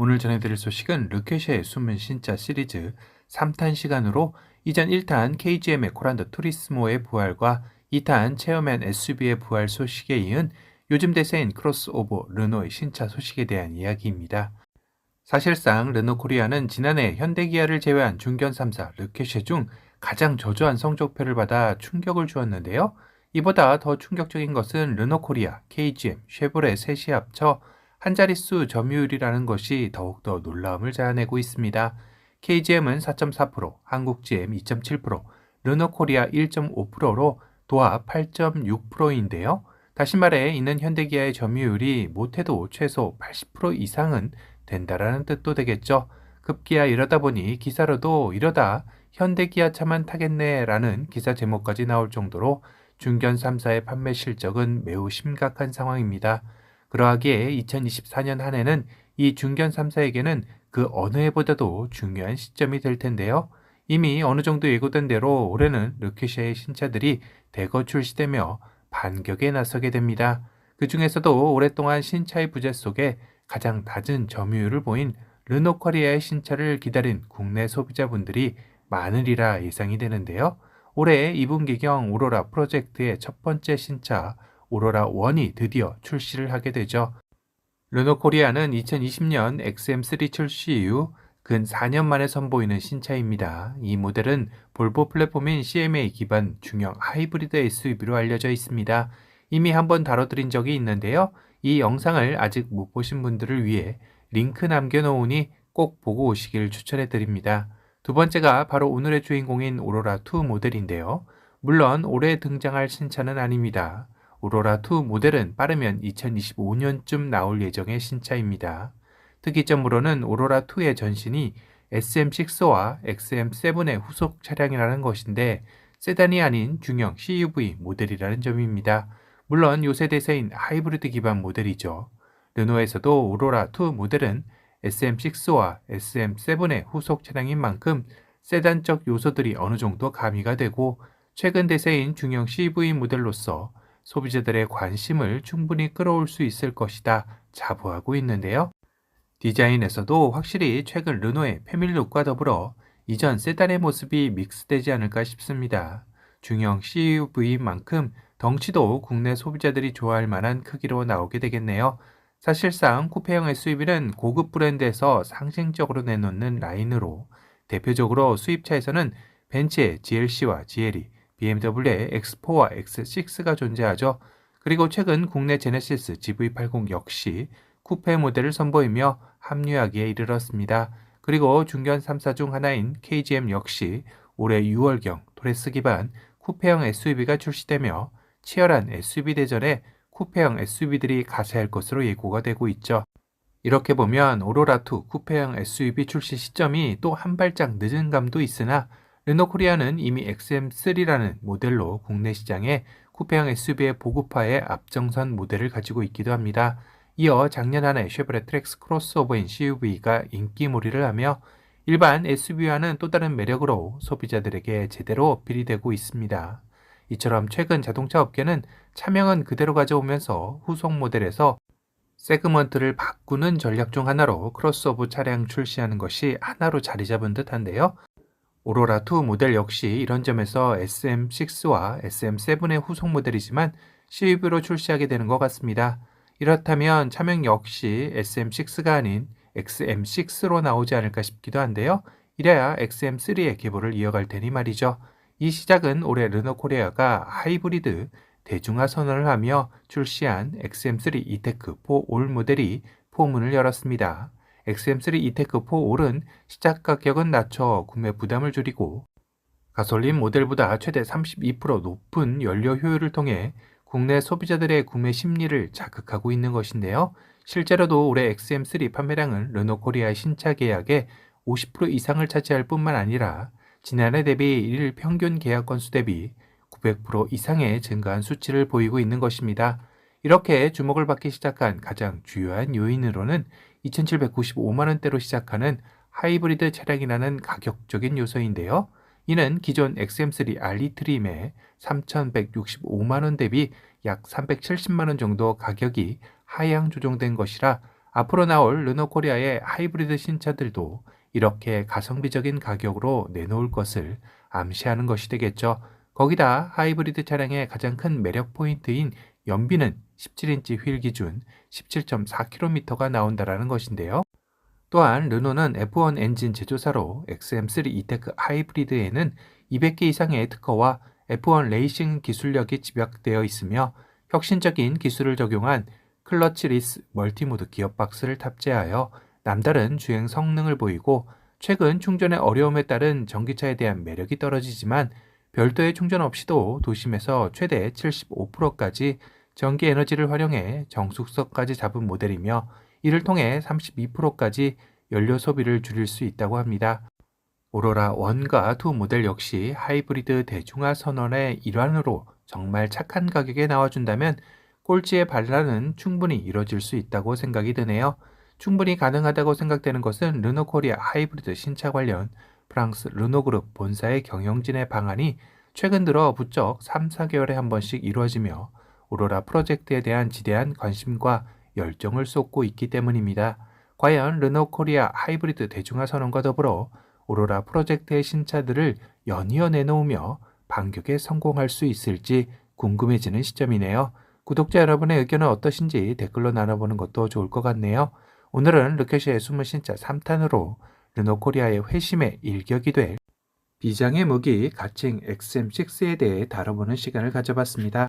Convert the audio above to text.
오늘 전해드릴 소식은 르케쉐의 숨은 신차 시리즈 3탄 시간으로 이전 1탄 KGM의 코란도 투리스모의 부활과 2탄 체어맨 SUV의 부활 소식에 이은 요즘 대세인 크로스오버 르노의 신차 소식에 대한 이야기입니다. 사실상 르노 코리아는 지난해 현대기아를 제외한 중견 3사 르케쉐 중 가장 저조한 성적표를 받아 충격을 주었는데요. 이보다 더 충격적인 것은 르노 코리아, KGM, 쉐보레 셋이 합쳐 한 자릿수 점유율이라는 것이 더욱더 놀라움을 자아내고 있습니다. KGM은 4.4%, 한국GM 2.7%, 르노코리아 1.5%로 도합 8.6%인데요. 다시 말해 이는 현대기아의 점유율이 못해도 최소 80% 이상은 된다라는 뜻도 되겠죠. 급기야 이러다 보니 기사로도 이러다 현대기아 차만 타겠네라는 기사 제목까지 나올 정도로 중견 3사의 판매 실적은 매우 심각한 상황입니다. 그러하기에 2024년 한 해는 이 중견 3사에게는 그 어느 해보다도 중요한 시점이 될 텐데요. 이미 어느 정도 예고된 대로 올해는 르케쉐의 신차들이 대거 출시되며 반격에 나서게 됩니다. 그 중에서도 오랫동안 신차의 부재 속에 가장 낮은 점유율을 보인 르노 코리아의 신차를 기다린 국내 소비자분들이 많으리라 예상이 되는데요. 올해 2분기경 오로라 프로젝트의 첫 번째 신차 오로라 1이 드디어 출시를 하게 되죠. 르노 코리아는 2020년 XM3 출시 이후 근 4년 만에 선보이는 신차입니다. 이 모델은 볼보 플랫폼인 CMA 기반 중형 하이브리드 SUV로 알려져 있습니다. 이미 한번 다뤄드린 적이 있는데요. 이 영상을 아직 못 보신 분들을 위해 링크 남겨놓으니 꼭 보고 오시길 추천해드립니다. 두 번째가 바로 오늘의 주인공인 오로라2 모델인데요. 물론 올해 등장할 신차는 아닙니다. 오로라2 모델은 빠르면 2025년쯤 나올 예정의 신차입니다. 특이점으로는 오로라2의 전신이 SM6와 XM7의 후속 차량이라는 것인데 세단이 아닌 중형 CUV 모델이라는 점입니다. 물론 요새 대세인 하이브리드 기반 모델이죠. 르노에서도 오로라2 모델은 SM6와 SM7의 후속 차량인 만큼 세단적 요소들이 어느 정도 가미가 되고 최근 대세인 중형 CUV 모델로서 소비자들의 관심을 충분히 끌어올 수 있을 것이다 자부하고 있는데요. 디자인에서도 확실히 최근 르노의 패밀리룩과 더불어 이전 세단의 모습이 믹스되지 않을까 싶습니다. 중형 CUV인 만큼 덩치도 국내 소비자들이 좋아할 만한 크기로 나오게 되겠네요. 사실상 쿠페형 SUV는 고급 브랜드에서 상징적으로 내놓는 라인으로 대표적으로 수입차에서는 벤츠의 GLC와 GLE, BMW의 X4와 X6가 존재하죠. 그리고 최근 국내 제네시스 GV80 역시 쿠페 모델을 선보이며 합류하기에 이르렀습니다. 그리고 중견 3사 중 하나인 KGM 역시 올해 6월경 도레스 기반 쿠페형 SUV가 출시되며 치열한 SUV 대전에 쿠페형 SUV들이 가세할 것으로 예고가 되고 있죠. 이렇게 보면 오로라2 쿠페형 SUV 출시 시점이 또 한 발짝 늦은 감도 있으나 르노 코리아는 이미 XM3라는 모델로 국내 시장에 쿠페형 SUV의 보급화에 앞장선 모델을 가지고 있기도 합니다. 이어 작년 한 해 쉐보레 트랙스 크로스오버인 CUV가 인기몰이를 하며 일반 SUV와는 또 다른 매력으로 소비자들에게 제대로 어필이 되고 있습니다. 이처럼 최근 자동차 업계는 차명은 그대로 가져오면서 후속 모델에서 세그먼트를 바꾸는 전략 중 하나로 크로스오버 차량 출시하는 것이 하나로 자리 잡은 듯한데요. 오로라2 모델 역시 이런 점에서 SM6와 SM7의 후속 모델이지만 CUV로 출시하게 되는 것 같습니다. 이렇다면 차명 역시 SM6가 아닌 XM6로 나오지 않을까 싶기도 한데요. 이래야 XM3의 계보를 이어갈 테니 말이죠. 이 시작은 올해 르노 코리아가 하이브리드 대중화 선언을 하며 출시한 XM3 이테크 4올 모델이 포문을 열었습니다. XM3 이테크 4올은 시작 가격은 낮춰 구매 부담을 줄이고 가솔린 모델보다 최대 32% 높은 연료 효율을 통해 국내 소비자들의 구매 심리를 자극하고 있는 것인데요. 실제로도 올해 XM3 판매량은 르노 코리아의 신차 계약의 50% 이상을 차지할 뿐만 아니라 지난해 대비 일 평균 계약 건수 대비 900% 이상의 증가한 수치를 보이고 있는 것입니다. 이렇게 주목을 받기 시작한 가장 주요한 요인으로는 2,795만원대로 시작하는 하이브리드 차량이라는 가격적인 요소인데요. 이는 기존 XM3 알리 트림의 3,165만원 대비 약 370만원 정도 가격이 하향 조정된 것이라 앞으로 나올 르노코리아의 하이브리드 신차들도 이렇게 가성비적인 가격으로 내놓을 것을 암시하는 것이 되겠죠. 거기다 하이브리드 차량의 가장 큰 매력 포인트인 연비는 17인치 휠 기준 17.4km가 나온다는 것인데요. 또한 르노는 F1 엔진 제조사로 XM3 이테크 하이브리드에는 200개 이상의 특허와 F1 레이싱 기술력이 집약되어 있으며 혁신적인 기술을 적용한 클러치리스 멀티모드 기어박스를 탑재하여 남다른 주행 성능을 보이고, 최근 충전의 어려움에 따른 전기차에 대한 매력이 떨어지지만 별도의 충전 없이도 도심에서 최대 75%까지 전기 에너지를 활용해 정숙성까지 잡은 모델이며, 이를 통해 32%까지 연료 소비를 줄일 수 있다고 합니다. 오로라 1과 2 모델 역시 하이브리드 대중화 선언의 일환으로 정말 착한 가격에 나와준다면 꼴찌의 반란은 충분히 이뤄질 수 있다고 생각이 드네요. 충분히 가능하다고 생각되는 것은 르노코리아 하이브리드 신차 관련 프랑스 르노그룹 본사의 경영진의 방안이 최근 들어 부쩍 3, 4개월에 한 번씩 이루어지며 오로라 프로젝트에 대한 지대한 관심과 열정을 쏟고 있기 때문입니다. 과연 르노코리아 하이브리드 대중화 선언과 더불어 오로라 프로젝트의 신차들을 연이어 내놓으며 반격에 성공할 수 있을지 궁금해지는 시점이네요. 구독자 여러분의 의견은 어떠신지 댓글로 나눠보는 것도 좋을 것 같네요. 오늘은 르케시의 숨은 신차 3탄으로 르노코리아의 회심의 일격이 될 비장의 무기 가칭 XM6에 대해 다뤄보는 시간을 가져봤습니다.